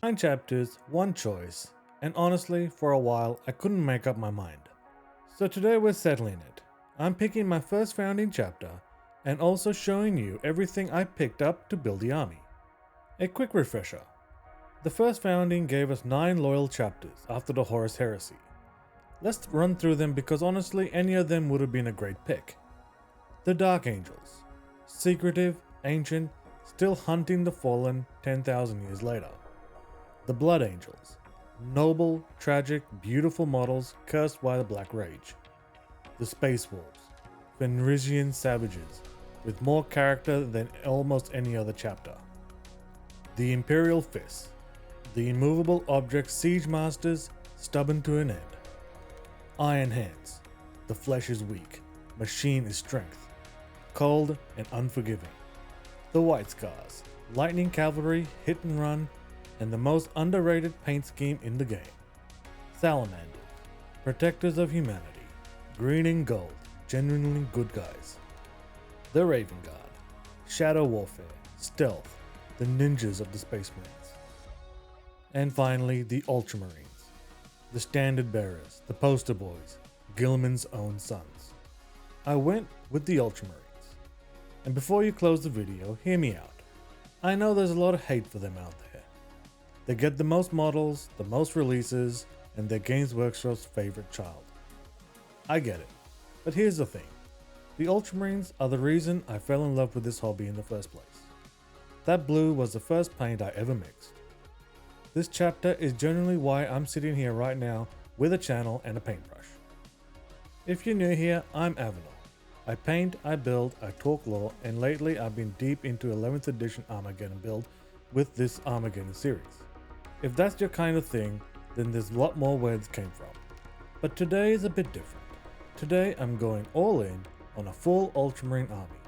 9 chapters, 1 choice, and honestly, for a while, I couldn't make up my mind. So today we're settling it. I'm picking my first founding chapter, and also showing you everything I picked up to build the army. A quick refresher. The first founding gave us 9 loyal chapters after the Horus Heresy. Let's run through them because honestly, any of them would have been a great pick. The Dark Angels. Secretive, ancient, still hunting the fallen 10,000 years later. The Blood Angels. Noble, tragic, beautiful models cursed by the Black Rage. The Space Wolves. Fenrisian savages, with more character than almost any other chapter. The Imperial Fists. The immovable object siege masters, stubborn to an end. Iron Hands. The flesh is weak, machine is strength. Cold and unforgiving. The White Scars. Lightning cavalry, hit and run, and the most underrated paint scheme in the game. Salamanders. Protectors of humanity. Green and gold, genuinely good guys. The Raven Guard. Shadow warfare, stealth, the ninjas of the Space Marines. And finally, the Ultramarines. The standard bearers, the poster boys, Gilman's own sons. I went with the Ultramarines. And before you close the video, hear me out. I know there's a lot of hate for them out there. They get the most models, the most releases, and they're Games Workshop's favorite child. I get it, but here's the thing. The Ultramarines are the reason I fell in love with this hobby in the first place. That blue was the first paint I ever mixed. This chapter is generally why I'm sitting here right now with a channel and a paintbrush. If you're new here, I'm Avanor. I paint, I build, I talk lore, and lately I've been deep into 11th edition Armageddon build with this Armageddon series. If that's your kind of thing, then there's a lot more where this came from. But today is a bit different. Today I'm going all in on a full Ultramarine army,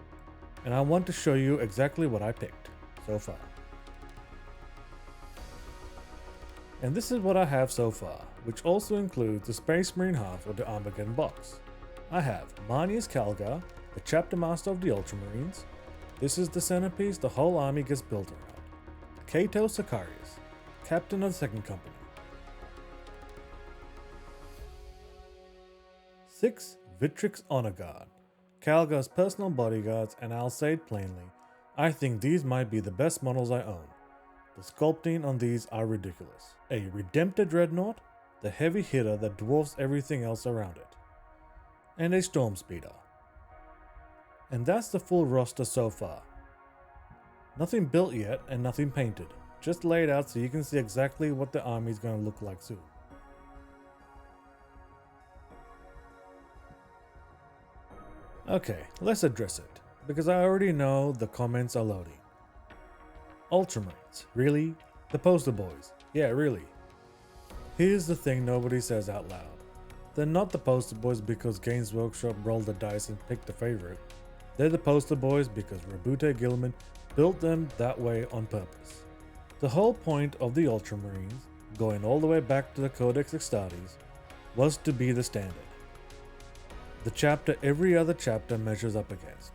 and I want to show you exactly what I picked so far. And this is what I have so far, which also includes the Space Marine half of the Armageddon box. I have Marneus Calgar, the Chapter Master of the Ultramarines. This is the centerpiece the whole army gets built around. Cato Sicarius, Captain of the 2nd Company. 6. Victrix Honour Guard, Calgar's personal bodyguards, and I'll say it plainly, I think these might be the best models I own. The sculpting on these are ridiculous. A Redemptor Dreadnought, the heavy hitter that dwarfs everything else around it. And a Stormspeeder. And that's the full roster so far. Nothing built yet and nothing painted, just laid out so you can see exactly what the army is going to look like soon. Okay, let's address it, because I already know the comments are loading. Ultramarines, really? The poster boys, yeah, really. Here's the thing nobody says out loud. They're not the poster boys because Games Workshop rolled the dice and picked a favorite. They're the poster boys because Rabute Gilman built them that way on purpose. The whole point of the Ultramarines, going all the way back to the Codex Astartes, was to be the standard. The chapter every other chapter measures up against.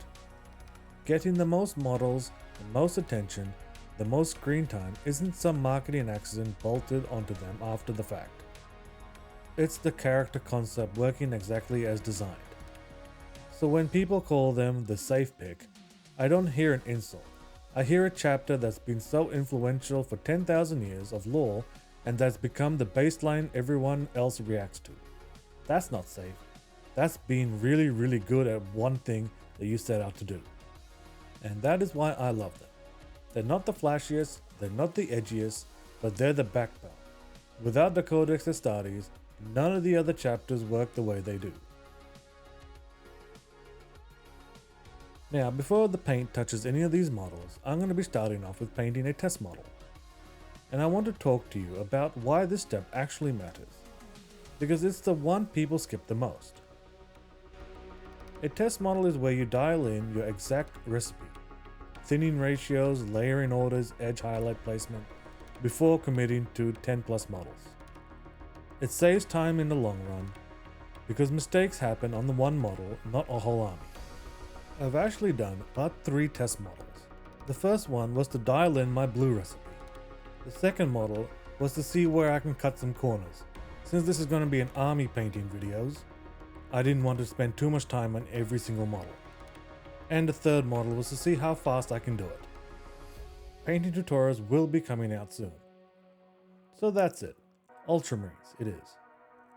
Getting the most models, the most attention, the most screen time isn't some marketing accident bolted onto them after the fact. It's the character concept working exactly as designed. So when people call them the safe pick, I don't hear an insult. I hear a chapter that's been so influential for 10,000 years of lore and that's become the baseline everyone else reacts to. That's not safe. That's being really good at one thing that you set out to do. And that is why I love them. They're not the flashiest, they're not the edgiest, but they're the backbone. Without the Codex Astartes, none of the other chapters work the way they do. Now, before the paint touches any of these models, I'm going to be starting off with painting a test model. And I want to talk to you about why this step actually matters, because it's the one people skip the most. A test model is where you dial in your exact recipe, thinning ratios, layering orders, edge highlight placement, before committing to 10 plus models. It saves time in the long run, because mistakes happen on the one model, not a whole army. I've actually done about 3 test models. The first one was to dial in my blue recipe. The second model was to see where I can cut some corners. Since this is going to be an army painting videos, I didn't want to spend too much time on every single model. And the third model was to see how fast I can do it. Painting tutorials will be coming out soon. So that's it. Ultramarines it is.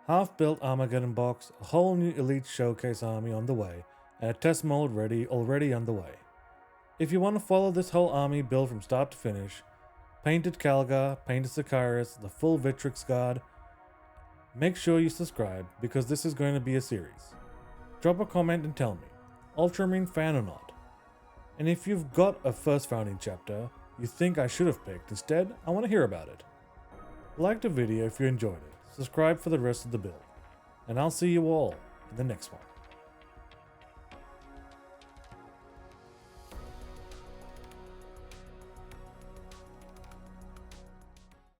Half-built Armageddon box, a whole new Elite Showcase army on the way, and a test mold already underway. If you want to follow this whole army build from start to finish, painted Calgar, painted Sicarius, the full Victrix Guard, make sure you subscribe because this is going to be a series. Drop a comment and tell me, Ultramarine fan or not. And if you've got a first founding chapter you think I should have picked instead, I want to hear about it. Like the video if you enjoyed it, subscribe for the rest of the build, and I'll see you all in the next one.